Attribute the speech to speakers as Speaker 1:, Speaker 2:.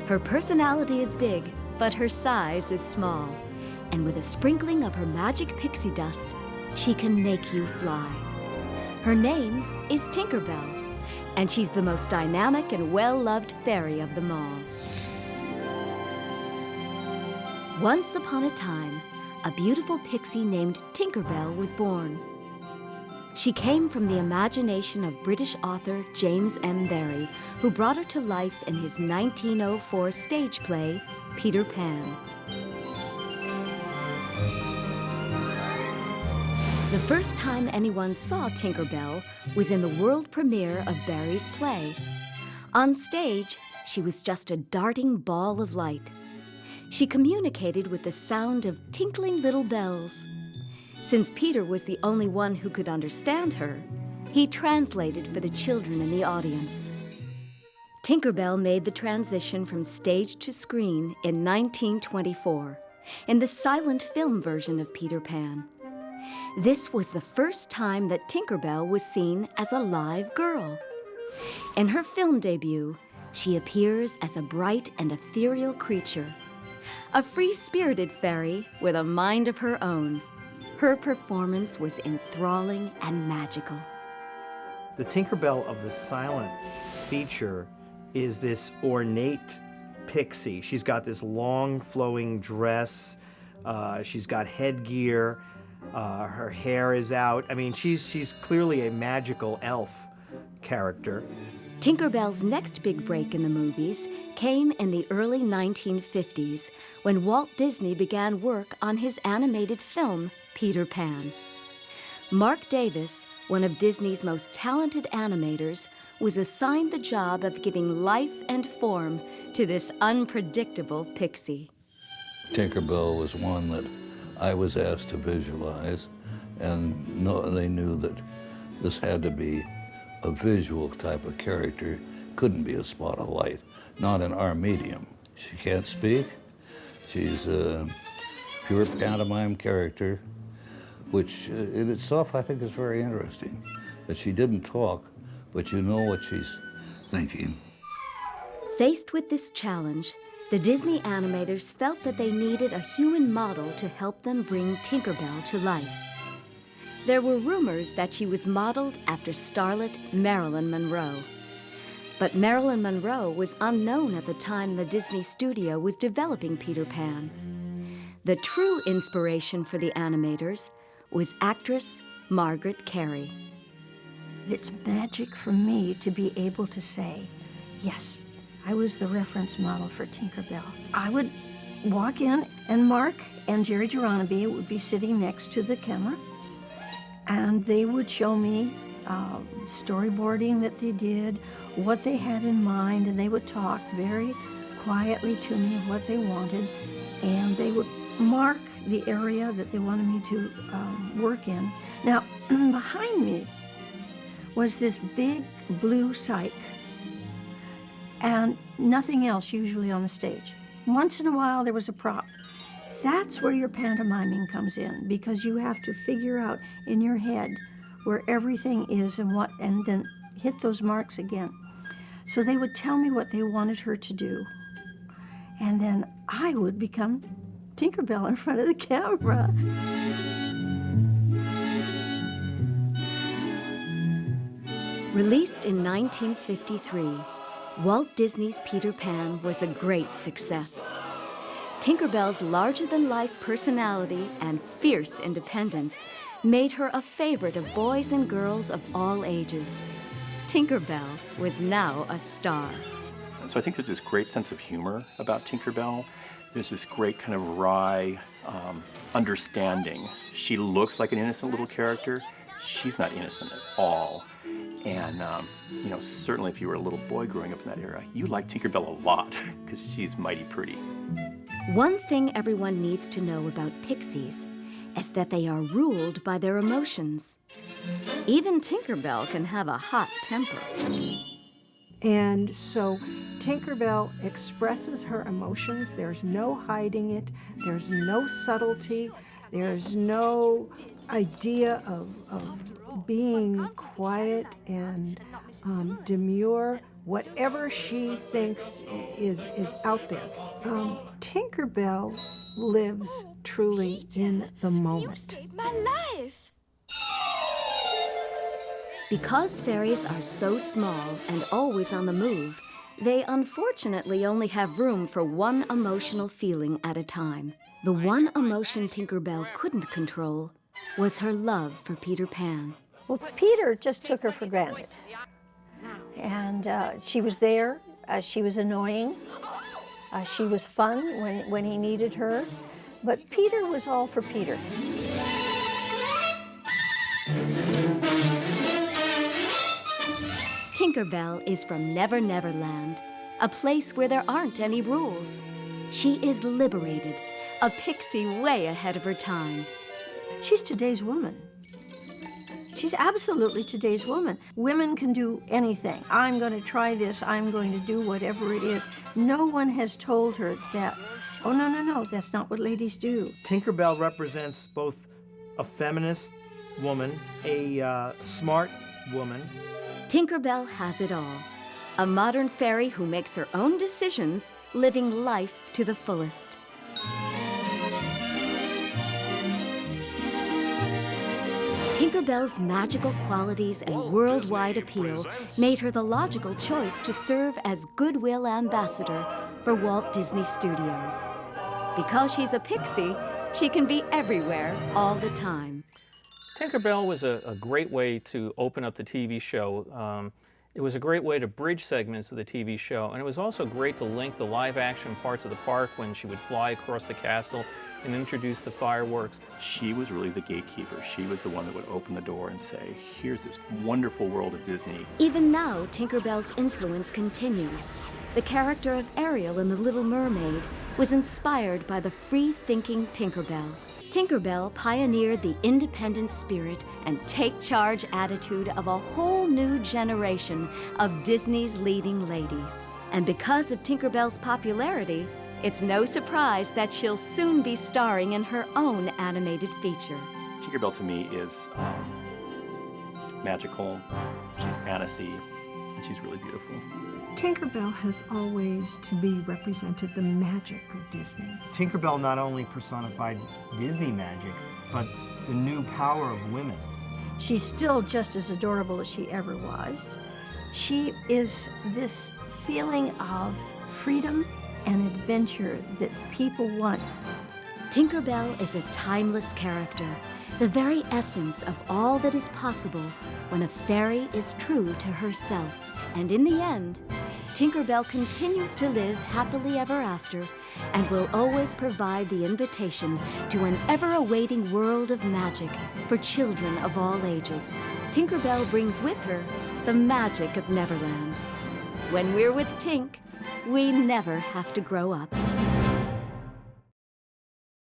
Speaker 1: Her personality is big, but her size is small. And with a sprinkling of her magic pixie dust, she can make you fly. Her name is Tinkerbell, and she's the most dynamic and well-loved fairy of them all. Once upon a time, a beautiful pixie named Tinkerbell was born. She came from the imagination of British author James M. Barrie, who brought her to life in his 1904 stage play, Peter Pan. The first time anyone saw Tinkerbell was in the world premiere of Barrie's play. On stage, she was just a darting ball of light. She communicated with the sound of tinkling little bells. Since Peter was the only one who could understand her, he translated for the children in the audience. Tinkerbell made the transition from stage to screen in 1924, in the silent film version of Peter Pan. This was the first time that Tinkerbell was seen as a live girl. In her film debut, she appears as a bright and ethereal creature, a free-spirited fairy with a mind of her own. Her performance was enthralling and magical.
Speaker 2: The Tinkerbell of the silent feature is this ornate pixie. She's got this long flowing dress. She's got headgear. Her hair is out. I mean, she's clearly a magical elf character.
Speaker 1: Tinkerbell's next big break in the movies came in the early 1950s when Walt Disney began work on his animated film, Peter Pan. Marc Davis, one of Disney's most talented animators, was assigned the job of giving life and form to this unpredictable pixie.
Speaker 3: Tinkerbell was one that I was asked to visualize, and they knew that this had to be a visual type of character, couldn't be a spot of light, not in our medium. She can't speak. She's a pure pantomime character, which in itself I think is very interesting, that she didn't talk, but you know what she's thinking.
Speaker 1: Faced with this challenge, the Disney animators felt that they needed a human model to help them bring Tinkerbell to life. There were rumors that she was modeled after starlet Marilyn Monroe. But Marilyn Monroe was unknown at the time the Disney studio was developing Peter Pan. The true inspiration for the animators was actress Margaret Kerry.
Speaker 4: It's magic for me to be able to say, yes, I was the reference model for Tinkerbell. I would walk in, and Mark and Jerry Geronimi would be sitting next to the camera, and they would show me storyboarding that they did, what they had in mind, and they would talk very quietly to me of what they wanted, and they would mark the area that they wanted me to work in. Now, behind me was this big blue cyc, and nothing else usually on the stage. Once in a while, there was a prop. That's where your pantomiming comes in, because you have to figure out in your head where everything is and then hit those marks again. So they would tell me what they wanted her to do, and then I would become Tinkerbell in front of the camera.
Speaker 1: Released in 1953, Walt Disney's Peter Pan was a great success. Tinkerbell's larger-than-life personality and fierce independence made her a favorite of boys and girls of all ages. Tinkerbell was now a star.
Speaker 5: So I think there's this great sense of humor about Tinkerbell. There's this great kind of wry understanding. She looks like an innocent little character. She's not innocent at all. And, you know, certainly if you were a little boy growing up in that era, you liked Tinkerbell a lot because she's mighty pretty.
Speaker 1: One thing everyone needs to know about pixies is that they are ruled by their emotions. Even Tinkerbell can have a hot temper.
Speaker 6: And so Tinkerbell expresses her emotions. There's no hiding it. There's no subtlety. There's no idea of being quiet and demure. whatever she thinks is out there. Tinkerbell lives truly in the moment.
Speaker 7: Saved my life.
Speaker 1: Because fairies are so small and always on the move, they unfortunately only have room for one emotional feeling at a time. The one emotion Tinkerbell couldn't control was her love for Peter Pan.
Speaker 4: Well, Peter just took her for granted. And she was there, she was annoying, she was fun when he needed her, but Peter was all for Peter.
Speaker 1: Tinkerbell is from Never Never Land, a place where there aren't any rules. She is liberated, a pixie way ahead of her time.
Speaker 4: She's today's woman. She's absolutely today's woman. Women can do anything. I'm going to try this, I'm going to do whatever it is. No one has told her that, oh, no, that's not what ladies do.
Speaker 2: Tinkerbell represents both a feminist woman, a smart woman.
Speaker 1: Tinkerbell has it all. A modern fairy who makes her own decisions, living life to the fullest. Tinkerbell's magical qualities and worldwide appeal made her the logical choice to serve as goodwill ambassador for Walt Disney Studios. Because she's a pixie, she can be everywhere all the time.
Speaker 8: Tinkerbell was a great way to open up the TV show. It was a great way to bridge segments of the TV show, and it was also great to link the live-action parts of the park when she would fly across the castle and introduce the fireworks.
Speaker 5: She was really the gatekeeper. She was the one that would open the door and say, here's this wonderful world of Disney.
Speaker 1: Even now, Tinkerbell's influence continues. The character of Ariel in The Little Mermaid was inspired by the free-thinking Tinkerbell. Tinkerbell pioneered the independent spirit and take-charge attitude of a whole new generation of Disney's leading ladies. And because of Tinkerbell's popularity, it's no surprise that she'll soon be starring in her own animated feature.
Speaker 5: Tinkerbell to me is magical, she's fantasy, and she's really beautiful.
Speaker 6: Tinkerbell has always, to me, represented the magic of Disney.
Speaker 2: Tinkerbell not only personified Disney magic, but the new power of women.
Speaker 4: She's still just as adorable as she ever was. She is this feeling of freedom and adventure that people want.
Speaker 1: Tinkerbell is a timeless character, the very essence of all that is possible when a fairy is true to herself. And in the end, Tinkerbell continues to live happily ever after and will always provide the invitation to an ever-awaiting world of magic for children of all ages. Tinkerbell brings with her the magic of Neverland. When we're with Tink, we never have to grow up.